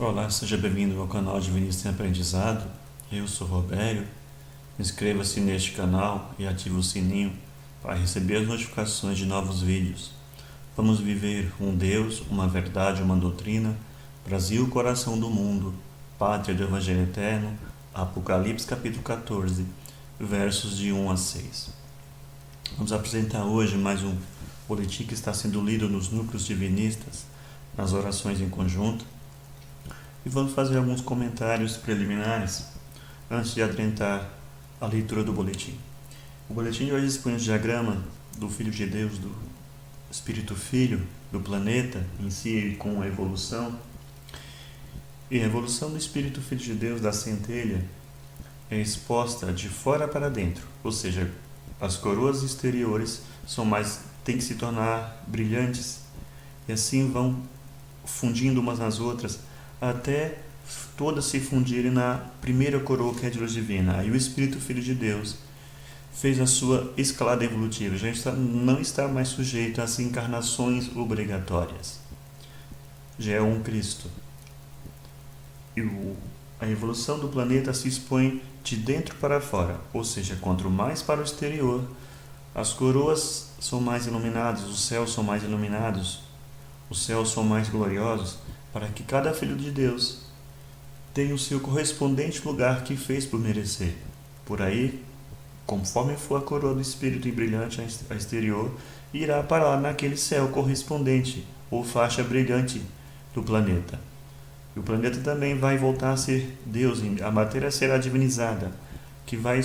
Olá, seja bem-vindo ao canal Divinista em Aprendizado. Eu sou Robério. Inscreva-se neste canal e ative o sininho para receber as notificações de novos vídeos. Vamos viver um Deus, uma verdade, uma doutrina, Brasil, coração do mundo, pátria do Evangelho Eterno, Apocalipse capítulo 14, versos de 1 a 6. Vamos apresentar hoje mais um boletim que está sendo lido nos núcleos divinistas, nas orações em conjunto. E vamos fazer alguns comentários preliminares antes de adentrar a leitura do boletim. O boletim de hoje expõe o diagrama do Filho de Deus, do Espírito Filho, do planeta em si, com a evolução. E a evolução do Espírito Filho de Deus, da centelha, é exposta de fora para dentro, ou seja, as coroas exteriores têm que se tornar brilhantes e assim vão fundindo umas nas outras, até todas se fundirem na primeira coroa, que é de luz divina. Aí o Espírito Filho de Deus fez a sua escalada evolutiva, não está mais sujeito às encarnações obrigatórias. Já é um Cristo. E a evolução do planeta se expõe de dentro para fora, ou seja, quanto mais para o exterior, as coroas são mais iluminadas, os céus são mais iluminados, os céus são mais gloriosos, para que cada filho de Deus tenha o seu correspondente lugar que fez por merecer. Por aí, conforme for a coroa do Espírito em brilhante a exterior, irá parar naquele céu correspondente, ou faixa brilhante do planeta. E o planeta também vai voltar a ser Deus, a matéria será divinizada, que vai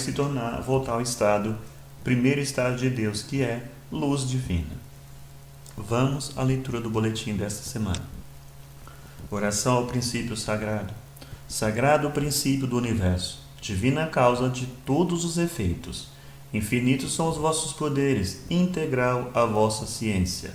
voltar ao primeiro estado de Deus, que é luz divina. Vamos à leitura do boletim desta semana. Oração ao princípio sagrado. Sagrado princípio do universo, divina causa de todos os efeitos. Infinitos são os vossos poderes, integral a vossa ciência.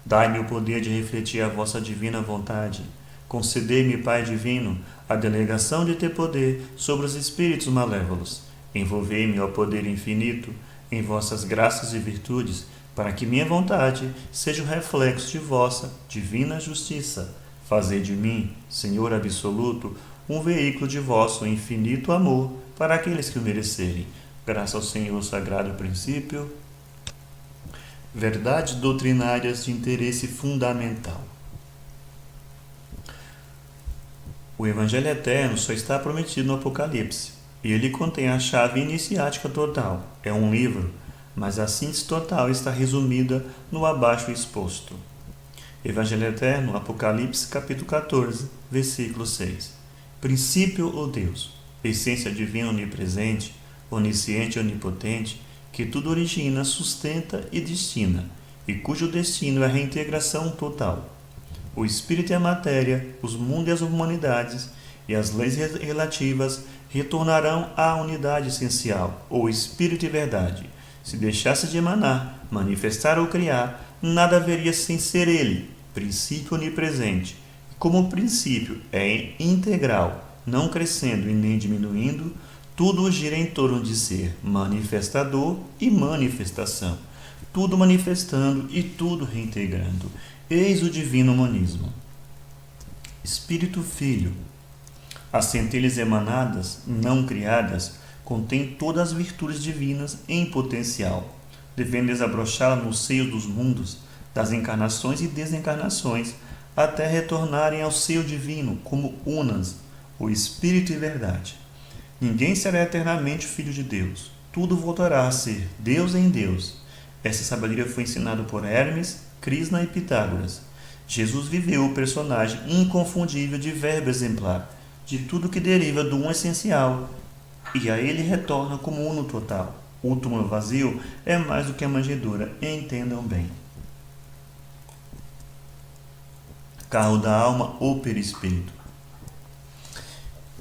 Dai-me o poder de refletir a vossa divina vontade. Concedei-me, Pai divino, a delegação de ter poder sobre os espíritos malévolos. Envolvei-me ao poder infinito em vossas graças e virtudes, para que minha vontade seja o reflexo de vossa divina justiça. Fazei de mim, Senhor absoluto, um veículo de vosso infinito amor para aqueles que o merecerem. Graças ao Senhor Sagrado Princípio. Verdades doutrinárias de interesse fundamental. O Evangelho Eterno só está prometido no Apocalipse, e ele contém a chave iniciática total. É um livro, mas a síntese total está resumida no abaixo exposto. Evangelho Eterno, Apocalipse, capítulo 14, versículo 6. Princípio ou Deus, essência divina onipresente, onisciente e onipotente, que tudo origina, sustenta e destina, e cujo destino é a reintegração total. O espírito e a matéria, os mundos e as humanidades, e as leis relativas retornarão à unidade essencial, ou espírito e verdade. Se deixasse de emanar, manifestar ou criar, nada haveria sem ser ele, princípio onipresente. Como o princípio é integral, não crescendo e nem diminuindo, tudo gira em torno de ser manifestador e manifestação, tudo manifestando e tudo reintegrando. Eis o divino humanismo. Espírito Filho. As centelhas emanadas, não criadas, contêm todas as virtudes divinas em potencial, devendo desabrochá-la no seio dos mundos, das encarnações e desencarnações, até retornarem ao seio divino como unas, o Espírito e verdade. Ninguém será eternamente filho de Deus. Tudo voltará a ser Deus em Deus. Essa sabedoria foi ensinada por Hermes, Krishna e Pitágoras. Jesus viveu o personagem inconfundível de verbo exemplar, de tudo que deriva do um essencial, e a ele retorna como uno total. O túmulo vazio é mais do que a manjedoura, entendam bem. Carro da alma ou perispírito.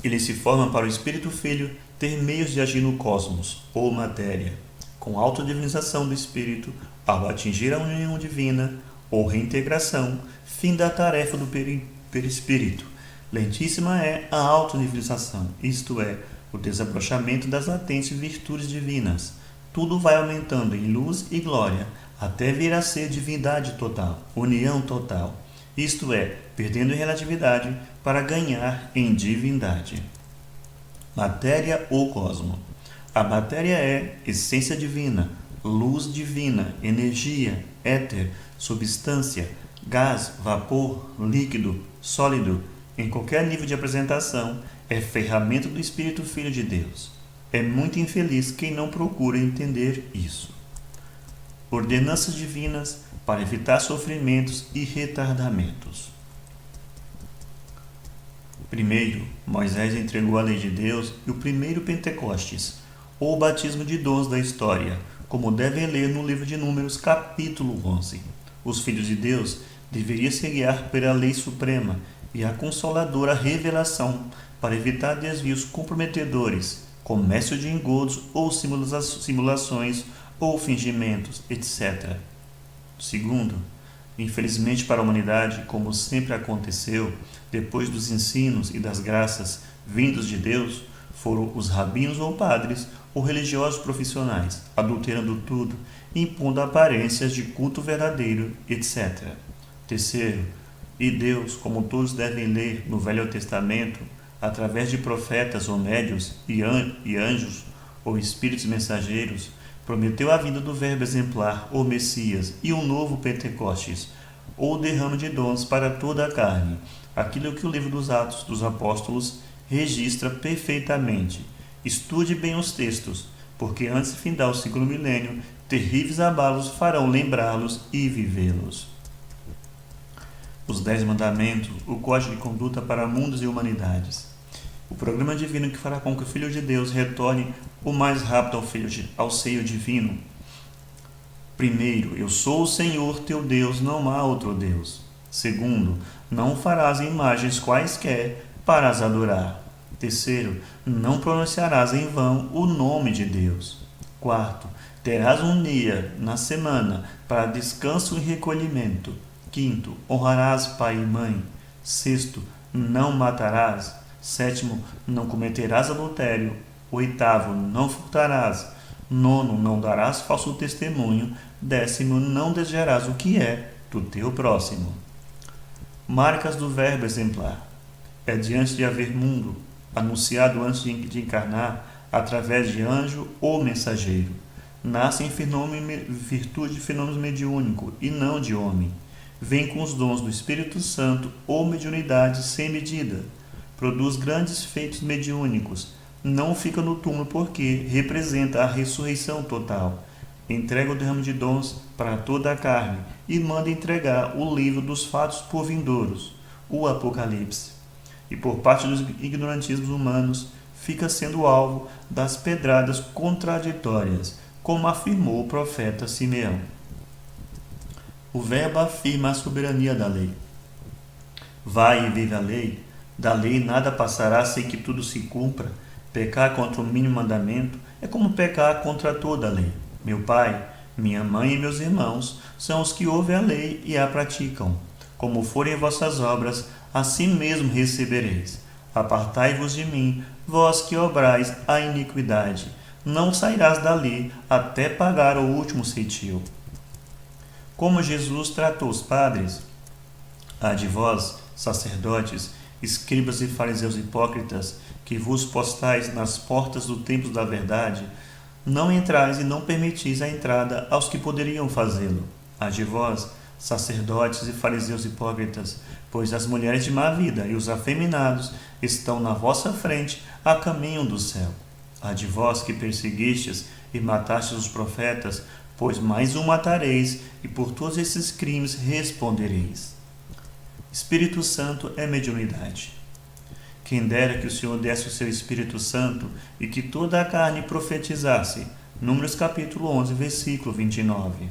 Ele se forma para o Espírito Filho ter meios de agir no cosmos, ou matéria, com autodivinização do Espírito, ao atingir a união divina, ou reintegração, fim da tarefa do perispírito. Lentíssima é a autodivinização, isto é, o desabrochamento das latentes virtudes divinas. Tudo vai aumentando em luz e glória, até vir a ser divindade total, união total. isto é, perdendo em relatividade para ganhar em divindade. Matéria ou cosmo. A matéria é essência divina, luz divina, energia, éter, substância, gás, vapor, líquido, sólido, em qualquer nível de apresentação, é ferramenta do Espírito Filho de Deus. É muito infeliz quem não procura entender isso. Ordenanças divinas para evitar sofrimentos e retardamentos. Primeiro, Moisés entregou a lei de Deus e o primeiro Pentecostes, ou batismo de dons da história, como devem ler no livro de Números, capítulo 11. Os filhos de Deus deveriam se guiar pela lei suprema e a consoladora revelação para evitar desvios comprometedores, comércio de engodos ou simulações ou fingimentos, etc. Segundo, infelizmente para a humanidade, como sempre aconteceu, depois dos ensinos e das graças vindos de Deus, foram os rabinos ou padres ou religiosos profissionais, adulterando tudo, impondo aparências de culto verdadeiro, etc. Terceiro, e Deus, como todos devem ler no Velho Testamento, através de profetas ou médios e anjos ou espíritos mensageiros, prometeu a vinda do Verbo exemplar, ou Messias, e um novo Pentecostes, ou derrame de dons para toda a carne, aquilo que o livro dos Atos dos Apóstolos registra perfeitamente. Estude bem os textos, porque antes de findar o segundo milênio, terríveis abalos farão lembrá-los e vivê-los. Os 10 mandamentos, o código de conduta para mundos e humanidades. O programa divino que fará com que o Filho de Deus retorne o mais rápido ao seio divino. Primeiro, eu sou o Senhor teu Deus, não há outro Deus. Segundo, não farás imagens quaisquer para as adorar. Terceiro, não pronunciarás em vão o nome de Deus. Quarto, terás um dia na semana para descanso e recolhimento. Quinto, honrarás pai e mãe. Sexto, não matarás. Sétimo, não cometerás adultério. Oitavo, não furtarás. Nono, não darás falso testemunho. Décimo, não desejarás o que é do teu próximo. Marcas do Verbo exemplar. É diante de haver mundo, anunciado antes de encarnar, através de anjo ou mensageiro. Nasce em virtude de fenômeno mediúnico e não de homem. Vem com os dons do Espírito Santo ou mediunidade sem medida. Produz grandes feitos mediúnicos. Não fica no túmulo porque representa a ressurreição total. Entrega o derrame de dons para toda a carne e manda entregar o livro dos fatos por vindouros, o Apocalipse. E por parte dos ignorantismos humanos, fica sendo alvo das pedradas contraditórias, como afirmou o profeta Simeão. O Verbo afirma a soberania da lei. Vai e vive a lei, da lei nada passará sem que tudo se cumpra. Pecar contra o mínimo mandamento é como pecar contra toda a lei. Meu pai, minha mãe e meus irmãos são os que ouvem a lei e a praticam. Como forem vossas obras, assim mesmo recebereis. Apartai-vos de mim, vós que obrais a iniquidade. Não sairás dali até pagar o último ceitil. Como Jesus tratou os padres, há de vós, sacerdotes, escribas e fariseus hipócritas, que vos postais nas portas do templo da verdade, não entrais e não permitis a entrada aos que poderiam fazê-lo. Há de vós, sacerdotes e fariseus hipócritas, pois as mulheres de má vida e os afeminados estão na vossa frente a caminho do céu. Há de vós que perseguistes e matastes os profetas, pois mais um matareis, e por todos esses crimes respondereis. Espírito Santo é mediunidade. Quem dera que o Senhor desse o seu Espírito Santo e que toda a carne profetizasse. Números capítulo 11, versículo 29.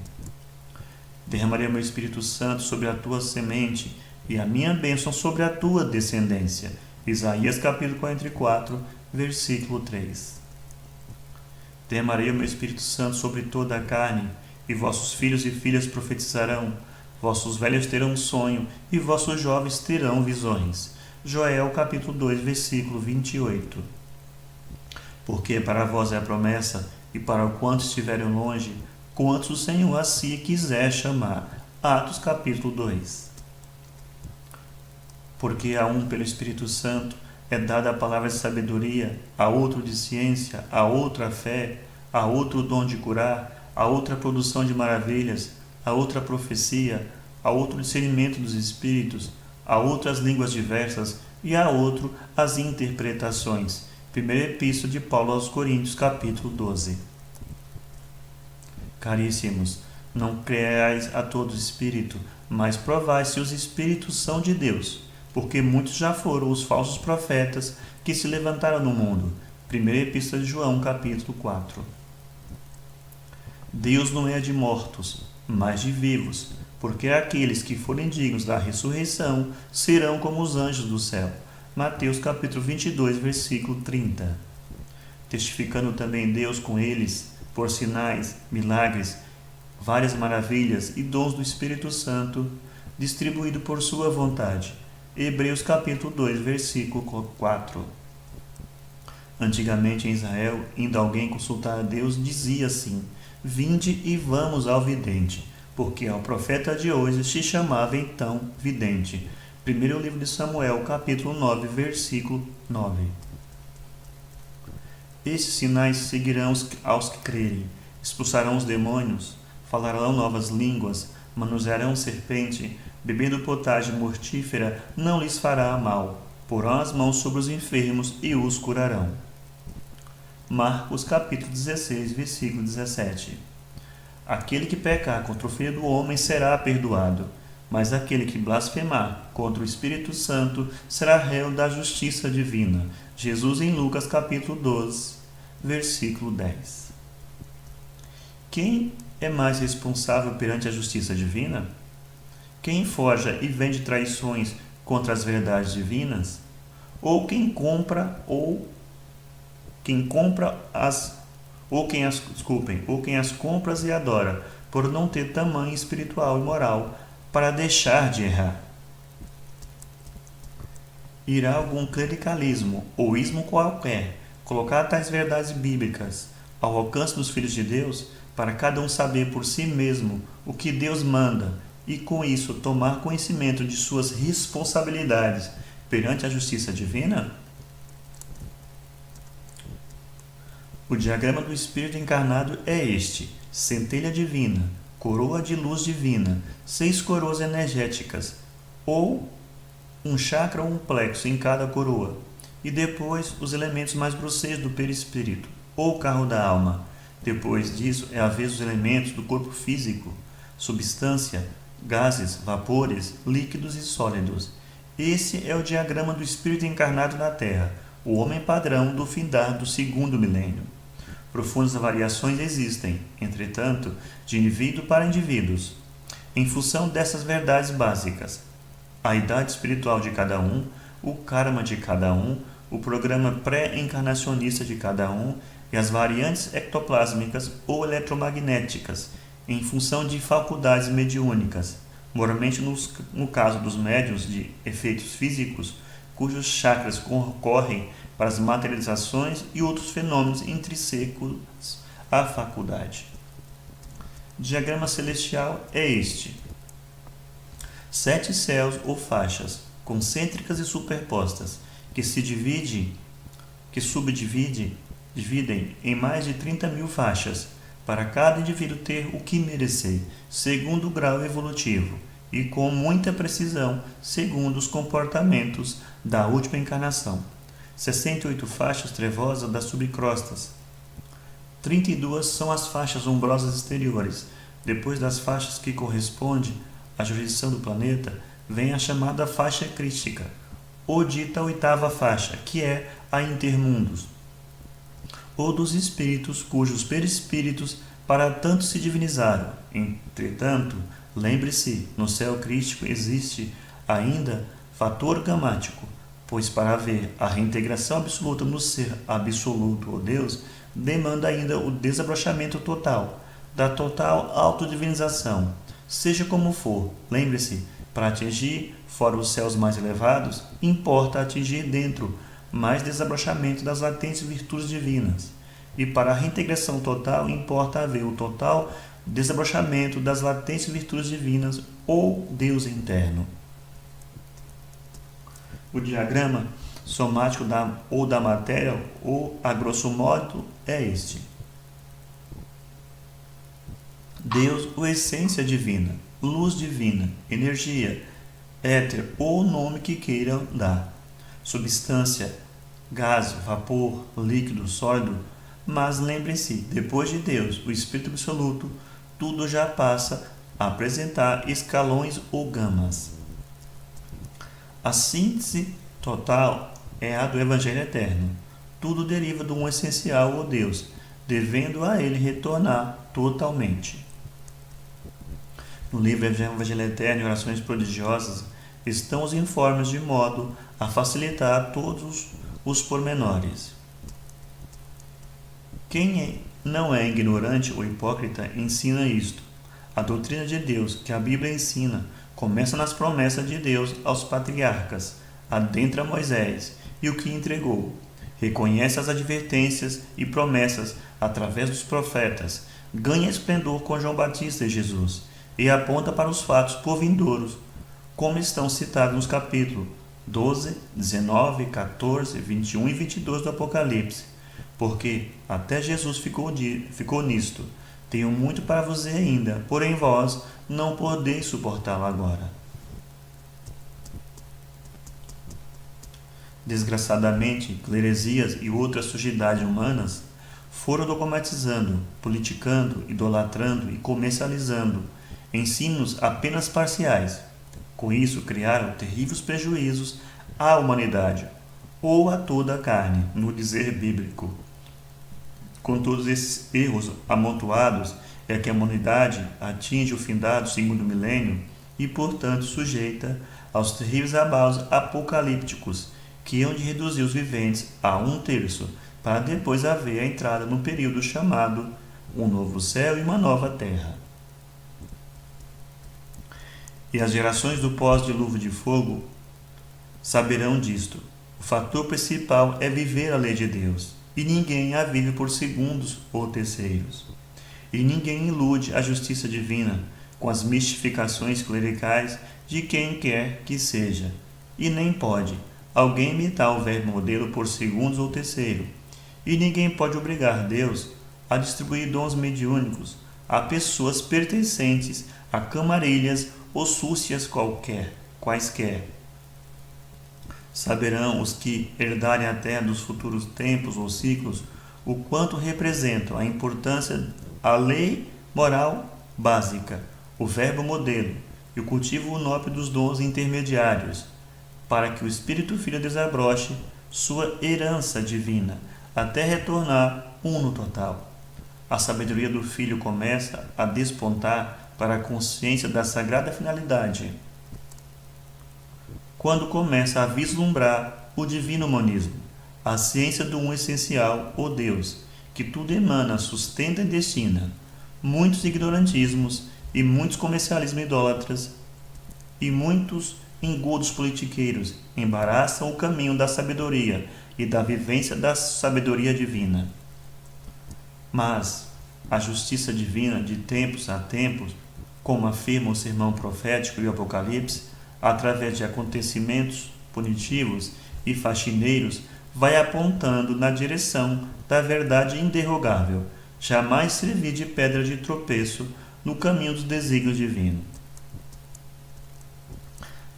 Derramarei meu Espírito Santo sobre a tua semente e a minha bênção sobre a tua descendência. Isaías capítulo 44, versículo 3. Derramarei o meu Espírito Santo sobre toda a carne, e vossos filhos e filhas profetizarão, vossos velhos terão sonho, e vossos jovens terão visões. Joel capítulo 2, versículo 28. Porque para vós é a promessa, e para quantos estiverem longe, quantos o Senhor a si quiser chamar. Atos capítulo 2. porque a um pelo Espírito Santo é dada a palavra de sabedoria, a outro de ciência, a outro a fé, a outro o dom de curar, a outra a produção de maravilhas, a outra a profecia, a outro o discernimento dos espíritos, a outro as línguas diversas e a outro as interpretações. Primeira Epístola de Paulo aos Coríntios, capítulo 12. Caríssimos, não creais a todo espírito, mas provai se os espíritos são de Deus, porque muitos já foram os falsos profetas que se levantaram no mundo. Primeira Epístola de João, capítulo 4. Deus não é de mortos, mas de vivos, porque aqueles que forem dignos da ressurreição serão como os anjos do céu. Mateus capítulo 22, versículo 30. Testificando também Deus com eles, por sinais, milagres, várias maravilhas e dons do Espírito Santo, distribuído por sua vontade. Hebreus capítulo 2, versículo 4. Antigamente em Israel, indo alguém consultar a Deus, dizia assim: vinde e vamos ao vidente, porque ao profeta de hoje se chamava então vidente. Primeiro livro de Samuel, capítulo 9, versículo 9. Esses sinais seguirão aos que crerem, expulsarão os demônios, falarão novas línguas, manusearão serpente, bebendo potagem mortífera não lhes fará mal, porão as mãos sobre os enfermos e os curarão. Marcos capítulo 16, versículo 17. Aquele que pecar contra o Filho do Homem será perdoado, mas aquele que blasfemar contra o Espírito Santo será réu da justiça divina. Jesus em Lucas capítulo 12, versículo 10. Quem é mais responsável perante a justiça divina? Quem forja e vende traições contra as verdades divinas? Ou quem as compra e adora, por não ter tamanho espiritual e moral para deixar de errar? Irá algum clericalismo ou ismo qualquer colocar tais verdades bíblicas ao alcance dos filhos de Deus, para cada um saber por si mesmo o que Deus manda e com isso tomar conhecimento de suas responsabilidades perante a justiça divina? O diagrama do Espírito encarnado é este: centelha divina, coroa de luz divina, 6 coroas energéticas, ou um chakra ou um plexo em cada coroa, e depois os elementos mais grosseiros do perispírito, ou carro da alma. Depois disso é a vez dos elementos do corpo físico, substância, gases, vapores, líquidos e sólidos. Esse é o diagrama do Espírito encarnado na Terra, o homem padrão do findar do 2º milênio. Profundas variações existem, entretanto, de indivíduo para indivíduos, em função dessas verdades básicas: a idade espiritual de cada um, o karma de cada um, o programa pré-encarnacionista de cada um e as variantes ectoplásmicas ou eletromagnéticas, em função de faculdades mediúnicas, moralmente no caso dos médiuns de efeitos físicos, cujos chakras concorrem para as materializações e outros fenômenos intrínsecos à faculdade. O diagrama celestial é este: 7 céus ou faixas, concêntricas e superpostas, que dividem em mais de 30.000 faixas, para cada indivíduo ter o que merecer, segundo o grau evolutivo, e com muita precisão, segundo os comportamentos da última encarnação. 68 faixas trevosas das subcrostas. 32 são as faixas umbrosas exteriores. Depois das faixas que correspondem à jurisdição do planeta, vem a chamada faixa crística, ou dita 8ª faixa, que é a intermundos, ou dos espíritos cujos perispíritos para tanto se divinizaram. Entretanto, lembre-se, no céu crístico existe ainda fator gamático, pois para haver a reintegração absoluta no ser absoluto ou Deus, demanda ainda o desabrochamento total, da total autodivinização. Seja como for, lembre-se, para atingir fora os céus mais elevados, importa atingir dentro mais desabrochamento das latentes virtudes divinas. E para a reintegração total, importa haver o total desabrochamento das latentes virtudes divinas ou Deus interno. O diagrama somático da matéria, ou a grosso modo, é este. Deus, ou essência divina, luz divina, energia, éter ou o nome que queiram dar. Substância, gás, vapor, líquido, sólido. Mas lembrem-se, depois de Deus, o Espírito Absoluto, tudo já passa a apresentar escalões ou gamas. A síntese total é a do Evangelho Eterno. Tudo deriva de um essencial ou Deus, devendo a ele retornar totalmente. No livro Evangelho Eterno e Orações Prodigiosas estão os informes de modo a facilitar todos os pormenores. Quem não é ignorante ou hipócrita ensina isto. A doutrina de Deus que a Bíblia ensina começa nas promessas de Deus aos patriarcas, adentra Moisés e o que entregou. Reconhece as advertências e promessas através dos profetas, ganha esplendor com João Batista e Jesus, e aponta para os fatos por vindouros, como estão citados nos capítulos 12, 19, 14, 21 e 22 do Apocalipse. Porque até Jesus ficou nisto. Tenho muito para vos dizer ainda, porém vós não podeis suportá-lo agora. Desgraçadamente, heresias e outras sujidades humanas foram dogmatizando, politicando, idolatrando e comercializando ensinos apenas parciais. Com isso, criaram terríveis prejuízos à humanidade, ou a toda a carne, no dizer bíblico. Com todos esses erros amontoados, é que a humanidade atinge o findado segundo milênio e, portanto, sujeita aos terríveis abalos apocalípticos, que hão de reduzir os viventes a 1/3, para depois haver a entrada no período chamado um novo céu e uma nova terra. E as gerações do pós-dilúvio de fogo saberão disto. O fator principal é viver a lei de Deus, e ninguém a vive por segundos ou terceiros. E ninguém ilude a justiça divina com as mistificações clericais de quem quer que seja, e nem pode alguém imitar o verbo modelo por segundos ou terceiro, e ninguém pode obrigar Deus a distribuir dons mediúnicos a pessoas pertencentes a camarilhas ou súcias quaisquer. Saberão os que herdarem a terra dos futuros tempos ou ciclos o quanto representam a importância a lei moral básica, o verbo modelo e o cultivo nobre dos dons intermediários, para que o Espírito Filho desabroche sua herança divina, até retornar no total. A sabedoria do Filho começa a despontar para a consciência da sagrada finalidade, quando começa a vislumbrar o divino monismo, a ciência do um essencial, o Deus, que tudo emana, sustenta e destina. Muitos ignorantismos e muitos comercialismos idólatras e muitos engodos politiqueiros embaraçam o caminho da sabedoria e da vivência da sabedoria divina. Mas a justiça divina, de tempos a tempos, como afirma o sermão profético e o Apocalipse, através de acontecimentos punitivos e faxineiros, vai apontando na direção da verdade inderrogável, jamais servir de pedra de tropeço no caminho dos desígnios divinos.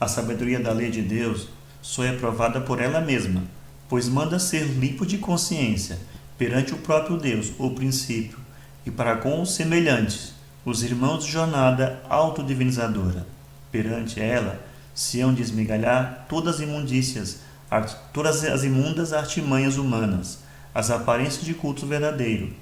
A sabedoria da lei de Deus só é provada por ela mesma, pois manda ser limpo de consciência perante o próprio Deus, o princípio, e para com os semelhantes, os irmãos de jornada autodivinizadora. Perante ela se hão de esmigalhar todas as imundícias, todas as imundas artimanhas humanas, as aparências de culto verdadeiro,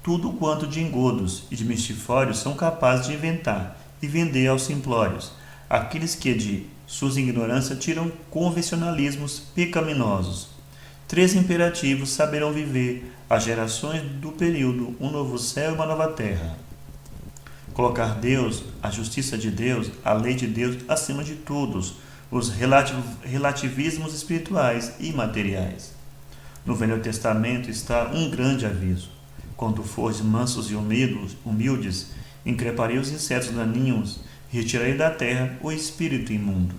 tudo quanto de engodos e de mistifórios são capazes de inventar e vender aos simplórios, aqueles que de suas ignorâncias tiram convencionalismos pecaminosos. 3 imperativos saberão viver as gerações do período um novo céu e uma nova terra. Colocar Deus, a justiça de Deus, a lei de Deus acima de todos os relativismos espirituais e materiais. No Velho Testamento está um grande aviso. Quando fores mansos e humildes, increparei os insetos daninhos e retirarei da terra o espírito imundo.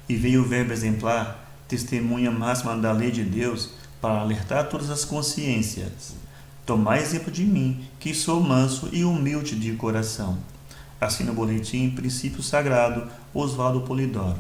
e veio o Verbo exemplar, testemunha máxima da lei de Deus, para alertar todas as consciências. Tomai exemplo de mim, que sou manso e humilde de coração. Assim no boletim Princípio Sagrado, Oswaldo Polidoro.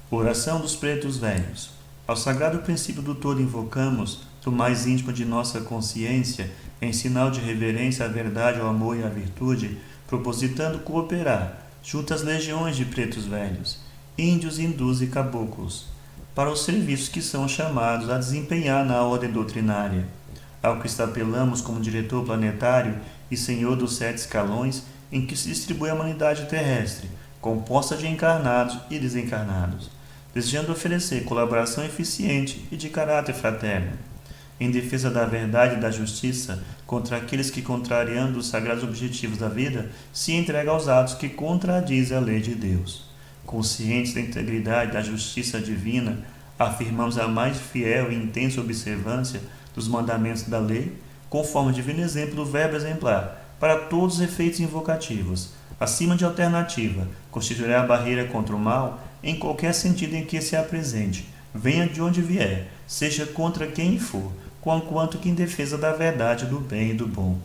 Oração dos Pretos Velhos. Ao sagrado princípio do todo invocamos, do mais íntimo de nossa consciência, em sinal de reverência à verdade, ao amor e à virtude, propositando cooperar, junto às legiões de pretos velhos, índios, hindus e caboclos, para os serviços que são chamados a desempenhar na ordem doutrinária, ao que apelamos como diretor planetário e senhor dos 7 escalões em que se distribui a humanidade terrestre, composta de encarnados e desencarnados, desejando oferecer colaboração eficiente e de caráter fraterno, em defesa da verdade e da justiça contra aqueles que, contrariando os sagrados objetivos da vida, se entregam aos atos que contradizem a lei de Deus. Conscientes da integridade e da justiça divina, afirmamos a mais fiel e intensa observância dos mandamentos da lei, conforme o divino exemplo do Verbo exemplar, para todos os efeitos invocativos, acima de alternativa, constituirá a barreira contra o mal em qualquer sentido em que se apresente, venha de onde vier, seja contra quem for, quanto que em defesa da verdade, do bem e do bom.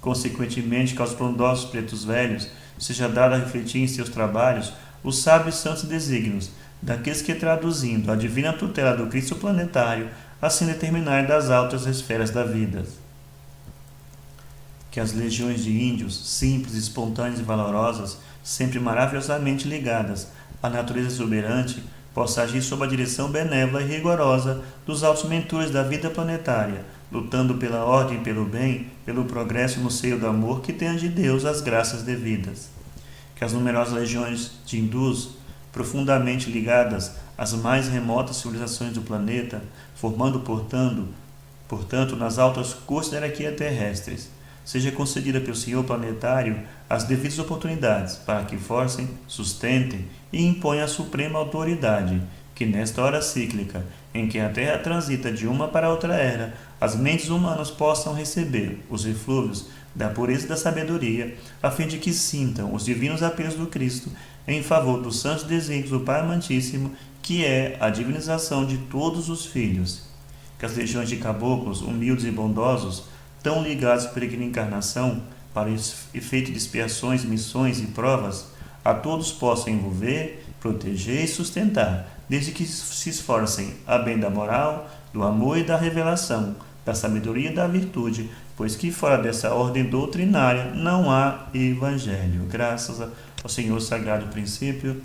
Consequentemente, que aos frondosos pretos velhos seja dado a refletir em seus trabalhos os sábios santos desígnios daqueles que, traduzindo a divina tutela do Cristo planetário, assim determinar das altas esferas da vida. Que as legiões de índios, simples, espontâneas e valorosas, sempre maravilhosamente ligadas à natureza exuberante, possa agir sob a direção benévola e rigorosa dos altos mentores da vida planetária, lutando pela ordem e pelo bem, pelo progresso no seio do amor que tenha de Deus as graças devidas. Que as numerosas legiões de hindus, profundamente ligadas às mais remotas civilizações do planeta, formando, portanto, nas altas cortes da hierarquia terrestres, seja concedida pelo Senhor planetário as devidas oportunidades para que forcem, sustentem e imponham a suprema autoridade, que nesta hora cíclica, em que a Terra transita de uma para outra era, as mentes humanas possam receber os eflúvios da pureza e da sabedoria, a fim de que sintam os divinos apelos do Cristo em favor dos santos desígnios do Pai Amantíssimo, que é a divinização de todos os filhos. Que as legiões de caboclos, humildes e bondosos, tão ligados à peregrina encarnação, para efeito de expiações, missões e provas, a todos possam envolver, proteger e sustentar, desde que se esforcem a bem da moral, do amor e da revelação, da sabedoria e da virtude, pois que fora dessa ordem doutrinária não há evangelho. Graças ao Senhor Sagrado Princípio.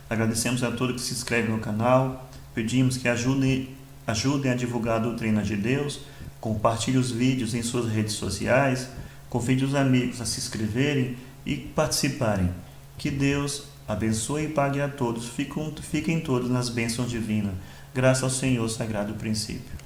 Agradecemos a todos que se inscrevem no canal, pedimos que ajudem a divulgar a doutrina de Deus, compartilhe os vídeos em suas redes sociais, convide os amigos a se inscreverem e participarem. Que Deus abençoe e pague a todos, fiquem todos nas bênçãos divinas. Graças ao Senhor Sagrado Princípio.